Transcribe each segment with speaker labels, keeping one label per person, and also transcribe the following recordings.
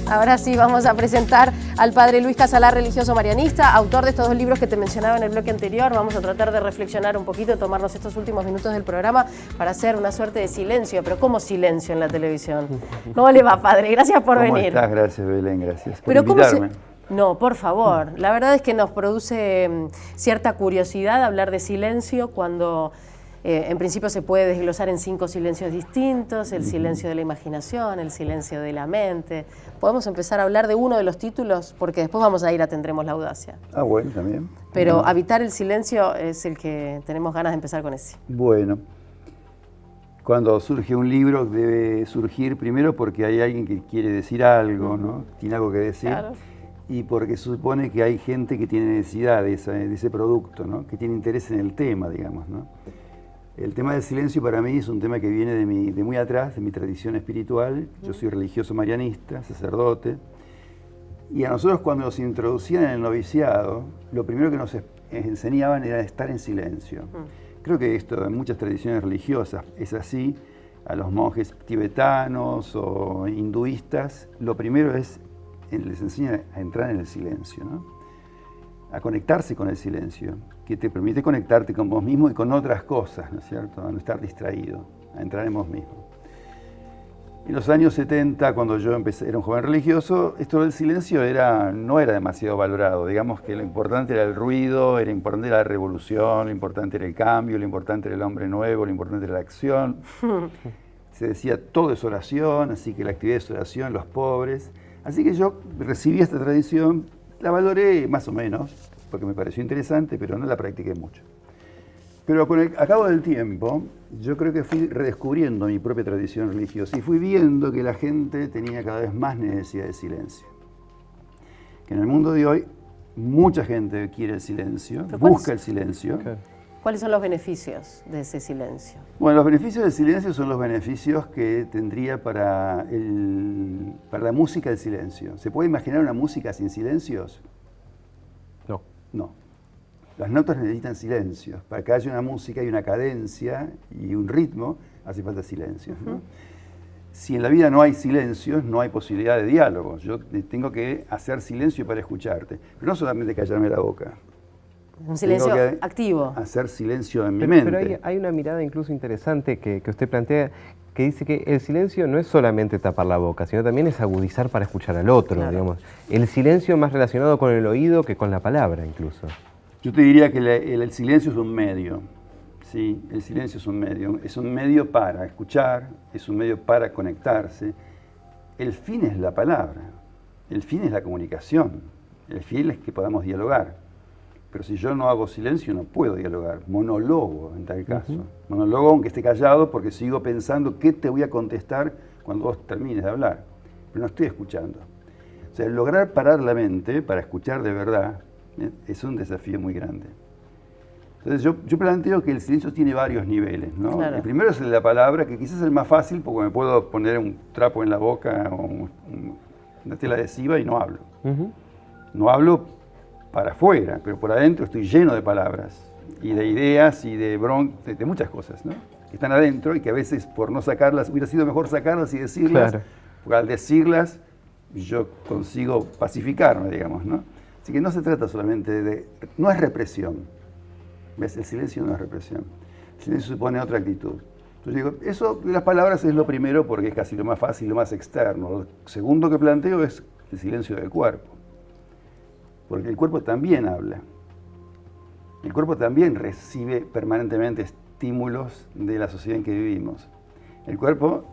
Speaker 1: Ahora sí vamos a presentar al padre Luis Casalar, religioso marianista, autor de estos dos libros que te mencionaba en el bloque anterior. Vamos a tratar de reflexionar un poquito, tomarnos estos últimos minutos del programa para hacer una suerte de silencio. Pero ¿cómo silencio en la televisión? ¿Cómo le va, padre? Gracias por venir.
Speaker 2: ¿Cómo estás? Gracias, Belén, gracias por
Speaker 1: Pero
Speaker 2: invitarme.
Speaker 1: No, por favor. La verdad es que nos produce cierta curiosidad hablar de silencio cuando en principio se puede desglosar en 5 silencios distintos: el silencio de la imaginación, el silencio de la mente. ¿Podemos empezar a hablar de uno de los títulos? Porque después vamos a ir a Tendremos la audacia.
Speaker 2: Ah, bueno, también.
Speaker 1: Pero Habitar el silencio es el que tenemos ganas de empezar con ese.
Speaker 2: Bueno, cuando surge un libro debe surgir primero porque hay alguien que quiere decir algo, ¿no? Tiene algo que decir.
Speaker 1: Claro.
Speaker 2: Y porque se supone que hay gente que tiene necesidad de ese producto, ¿no? Que tiene interés en el tema, digamos, ¿no? El tema del silencio para mí es un tema que viene de muy atrás, de mi tradición espiritual. Yo soy religioso marianista, sacerdote. Y a nosotros, cuando nos introducían en el noviciado, lo primero que nos enseñaban era estar en silencio. Creo que esto en muchas tradiciones religiosas es así. A los monjes tibetanos o hinduistas, lo primero es, les enseña a entrar en el silencio, ¿no? A conectarse con el silencio, que te permite conectarte con vos mismo y con otras cosas, ¿no es cierto? A no estar distraído, a entrar en vos mismo. En los años 70, cuando yo era un joven religioso, esto del silencio no era demasiado valorado. Digamos que lo importante era el ruido, lo importante era la revolución, lo importante era el cambio, lo importante era el hombre nuevo, lo importante era la acción. Se decía, todo es oración, así que la actividad es oración, los pobres. Así que yo recibí esta tradición, la valoré más o menos, porque me pareció interesante, pero no la practiqué mucho. Pero a cabo del tiempo, yo creo que fui redescubriendo mi propia tradición religiosa y fui viendo que la gente tenía cada vez más necesidad de silencio. Que en el mundo de hoy, mucha gente quiere el silencio, busca el silencio.
Speaker 1: ¿Cuáles son los beneficios de ese silencio?
Speaker 2: Bueno, los beneficios del silencio son los beneficios que tendría para la música del silencio. ¿Se puede imaginar una música sin silencios?
Speaker 3: No.
Speaker 2: No. Las notas necesitan silencios. Para que haya una música y una cadencia y un ritmo, hace falta silencios, ¿no? Si en la vida no hay silencios, no hay posibilidad de diálogo. Yo tengo que hacer silencio para escucharte. Pero no solamente callarme la boca.
Speaker 1: Un silencio activo.
Speaker 2: Hacer silencio en mi mente.
Speaker 3: Pero hay una mirada incluso interesante que usted plantea, que dice que el silencio no es solamente tapar la boca, sino también es agudizar para escuchar al otro, claro. Digamos. El silencio más relacionado con el oído que con la palabra, incluso.
Speaker 2: Yo te diría que el silencio es un medio. Sí, el silencio es un medio para escuchar, es un medio para conectarse. El fin es la palabra, el fin es la comunicación, el fin es que podamos dialogar. Pero si yo no hago silencio, no puedo dialogar. Monólogo, en tal caso. Monólogo, aunque esté callado, porque sigo pensando qué te voy a contestar cuando vos termines de hablar. Pero no estoy escuchando. O sea, lograr parar la mente para escuchar de verdad es un desafío muy grande. Entonces yo planteo que el silencio tiene varios niveles, ¿no?
Speaker 1: Claro. El
Speaker 2: primero es el de la palabra, que quizás es el más fácil, porque me puedo poner un trapo en la boca o una tela adhesiva y no hablo. No hablo para afuera, pero por adentro estoy lleno de palabras y de ideas y de muchas cosas, ¿no? Que están adentro y que a veces por no sacarlas, hubiera sido mejor sacarlas y decirlas, claro. Porque al decirlas yo consigo pacificarme, digamos, ¿no? Así que no se trata solamente no es represión, ¿ves? El silencio no es represión, el silencio supone otra actitud. Entonces digo, eso de las palabras es lo primero porque es casi lo más fácil, lo más externo. Lo segundo que planteo es el silencio del cuerpo. Porque el cuerpo también habla. El cuerpo también recibe permanentemente estímulos de la sociedad en que vivimos. El cuerpo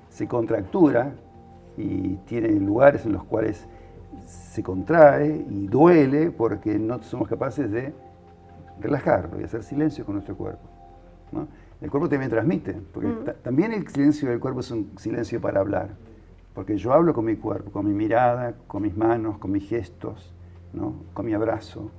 Speaker 2: se contractura y tiene lugares en los cuales se contrae y duele porque no somos capaces de relajarlo y hacer silencio con nuestro cuerpo, ¿no? El cuerpo también transmite, porque también el silencio del cuerpo es un silencio para hablar. Porque yo hablo con mi cuerpo, con mi mirada, con mis manos, con mis gestos, ¿no? Con mi abrazo.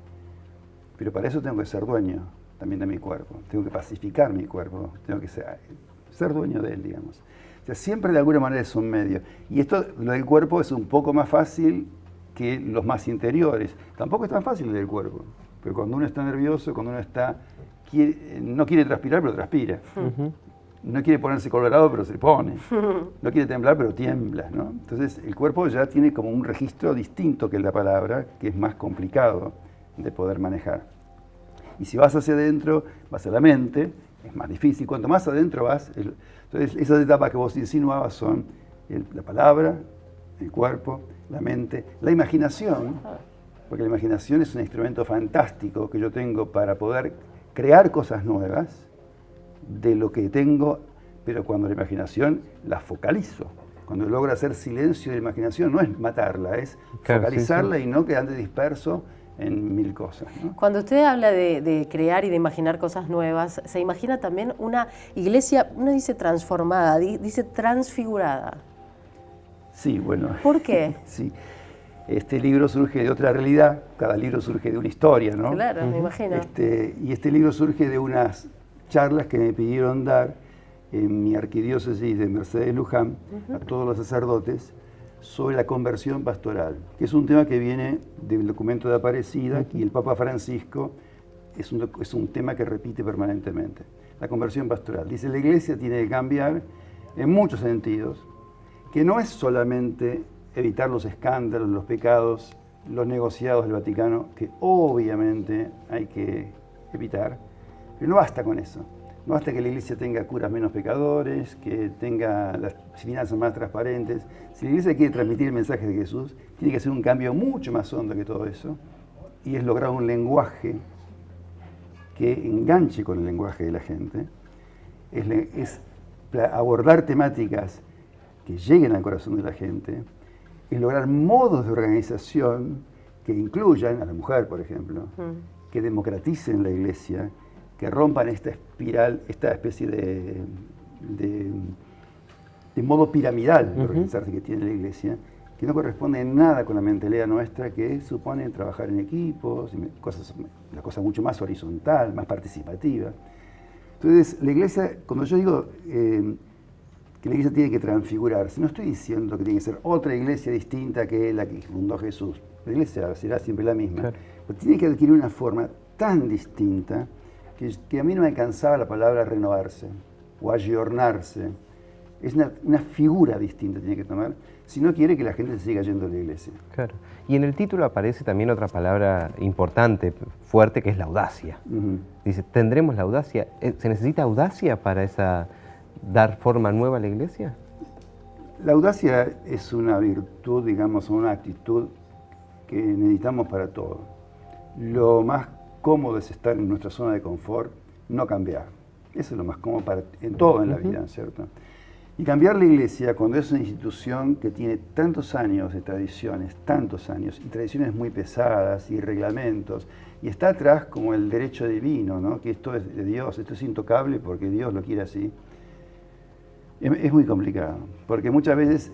Speaker 2: Pero para eso tengo que ser dueño también de mi cuerpo. Tengo que pacificar mi cuerpo. Tengo que ser dueño de él, digamos. O sea, siempre de alguna manera es un medio. Y esto, lo del cuerpo, es un poco más fácil que los más interiores. Tampoco es tan fácil lo del cuerpo. Pero cuando uno está nervioso, cuando uno no quiere transpirar, pero transpira. no quiere ponerse colorado, pero se pone. No quiere temblar, pero tiembla, ¿no? Entonces, el cuerpo ya tiene como un registro distinto que la palabra, que es más complicado de poder manejar. Y si vas hacia adentro, vas a la mente, es más difícil. Cuanto más adentro vas, entonces esas etapas que vos insinuabas son la palabra, el cuerpo, la mente, la imaginación, porque la imaginación es un instrumento fantástico que yo tengo para poder crear cosas nuevas de lo que tengo, pero cuando la imaginación la focalizo. Cuando logro hacer silencio de la imaginación, no es matarla, es focalizarla, sí, sí, y no que ande disperso en mil cosas, ¿no?
Speaker 1: Cuando usted habla de crear y de imaginar cosas nuevas, se imagina también una iglesia, no dice transformada, dice transfigurada.
Speaker 2: Sí, bueno.
Speaker 1: ¿Por qué?
Speaker 2: Sí. Este libro surge de otra realidad, cada libro surge de una historia, ¿no?
Speaker 1: Claro, me imagino.
Speaker 2: Y este libro surge de unas charlas que me pidieron dar en mi arquidiócesis de Mercedes Luján a todos los sacerdotes sobre la conversión pastoral, que es un tema que viene del documento de Aparecida y el Papa Francisco es un tema que repite permanentemente. La conversión pastoral. Dice, la Iglesia tiene que cambiar en muchos sentidos, que no es solamente evitar los escándalos, los pecados, los negociados del Vaticano, que obviamente hay que evitar, pero no basta con eso. No basta que la Iglesia tenga curas menos pecadores, que tenga las finanzas más transparentes. Si la Iglesia quiere transmitir el mensaje de Jesús, tiene que hacer un cambio mucho más hondo que todo eso, y es lograr un lenguaje que enganche con el lenguaje de la gente, es abordar temáticas que lleguen al corazón de la gente, es lograr modos de organización que incluyan a la mujer, por ejemplo, que democraticen la Iglesia, que rompan esta espiral, esta especie de modo piramidal de organizarse que tiene la Iglesia, que no corresponde en nada con la mentalidad nuestra, que supone trabajar en equipos, la cosa mucho más horizontal, más participativa. Entonces, la Iglesia, cuando yo digo que la Iglesia tiene que transfigurarse, no estoy diciendo que tiene que ser otra Iglesia distinta que la que fundó Jesús. La Iglesia será siempre la misma, claro, pero tiene que adquirir una forma tan distinta que a mí no me alcanzaba la palabra renovarse o ayornarse. Es una figura distinta tiene que tomar, si no quiere que la gente se siga yendo a la Iglesia.
Speaker 3: Claro. Y en el título aparece también otra palabra importante, fuerte, que es la audacia. Dice, ¿tendremos la audacia? ¿Se necesita audacia para dar forma nueva a la Iglesia?
Speaker 2: La audacia es una virtud, digamos, una actitud que necesitamos para todo. Lo más cómodo es estar en nuestra zona de confort, no cambiar. Eso es lo más cómodo en todo en la vida, ¿cierto? Y cambiar la Iglesia, cuando es una institución que tiene tantos años de tradiciones, tantos años, y tradiciones muy pesadas, y reglamentos, y está atrás como el derecho divino, ¿no? Que esto es de Dios, esto es intocable porque Dios lo quiere así. Es muy complicado, porque muchas veces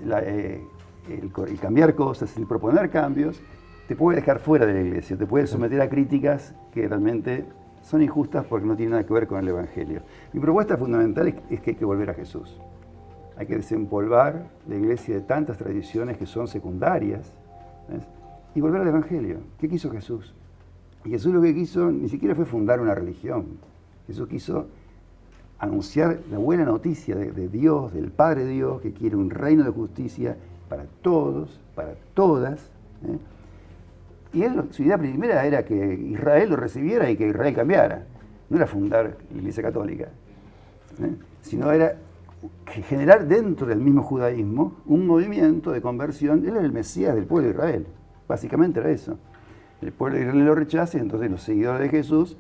Speaker 2: el cambiar cosas, el proponer cambios, te puede dejar fuera de la Iglesia, te puede someter a críticas que realmente son injustas porque no tienen nada que ver con el Evangelio. Mi propuesta fundamental es que hay que volver a Jesús. Hay que desempolvar la Iglesia de tantas tradiciones que son secundarias, ¿ves? Y volver al Evangelio. ¿Qué quiso Jesús? Y Jesús lo que quiso ni siquiera fue fundar una religión. Jesús quiso anunciar la buena noticia de Dios, del Padre Dios, que quiere un reino de justicia para todos, para todas, ¿eh? Y su idea primera era que Israel lo recibiera y que Israel cambiara. No era fundar la Iglesia Católica, sino era generar dentro del mismo judaísmo un movimiento de conversión. Él era el Mesías del pueblo de Israel, básicamente era eso. El pueblo de Israel lo rechaza y entonces los seguidores de Jesús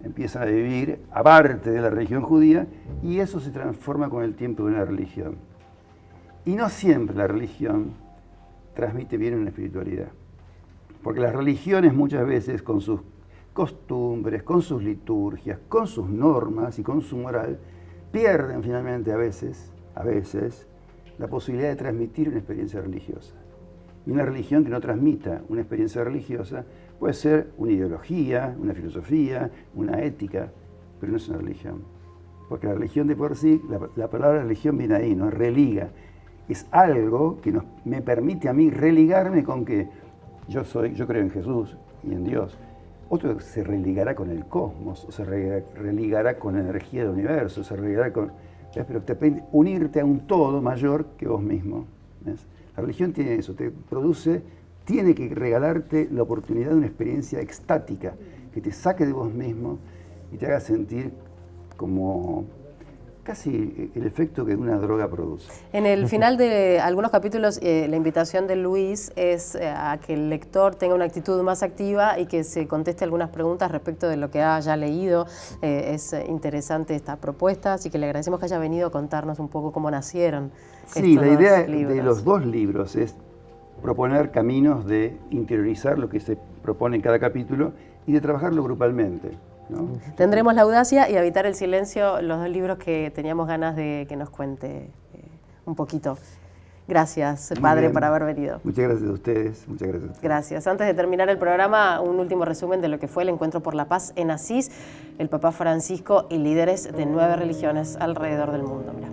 Speaker 2: empiezan a vivir aparte de la religión judía y eso se transforma con el tiempo en una religión. Y no siempre la religión transmite bien una espiritualidad. Porque las religiones muchas veces con sus costumbres, con sus liturgias, con sus normas y con su moral, pierden finalmente a veces, la posibilidad de transmitir una experiencia religiosa. Y una religión que no transmita una experiencia religiosa puede ser una ideología, una filosofía, una ética, pero no es una religión. Porque la religión de por sí, la palabra religión viene ahí, ¿no? Religa. Es algo que me permite a mí religarme con que yo creo en Jesús y en Dios. Otro se religará con el cosmos, o se religará con la energía del universo, se religará con ¿ves? Pero te permite unirte a un todo mayor que vos mismo. ¿Ves? La religión tiene eso, tiene que regalarte la oportunidad de una experiencia extática, que te saque de vos mismo y te haga sentir como casi el efecto que una droga produce.
Speaker 1: En el final de algunos capítulos, la invitación de Luis es a que el lector tenga una actitud más activa y que se conteste algunas preguntas respecto de lo que haya leído. Es interesante esta propuesta, así que le agradecemos que haya venido a contarnos un poco cómo nacieron
Speaker 2: Sí,
Speaker 1: estos
Speaker 2: la idea
Speaker 1: dos libros.
Speaker 2: de los dos libros es proponer caminos de interiorizar lo que se propone en cada capítulo y de trabajarlo grupalmente, ¿no?
Speaker 1: Tendremos la audacia y Habitar el silencio, los dos libros que teníamos ganas de que nos cuente un poquito. Gracias, padre, por haber venido.
Speaker 2: Muchas gracias a ustedes. Muchas gracias a ustedes.
Speaker 1: Gracias. Antes de terminar el programa, un último resumen de lo que fue el Encuentro por la Paz en Asís, el Papa Francisco y líderes de 9 religiones alrededor del mundo. Mirá.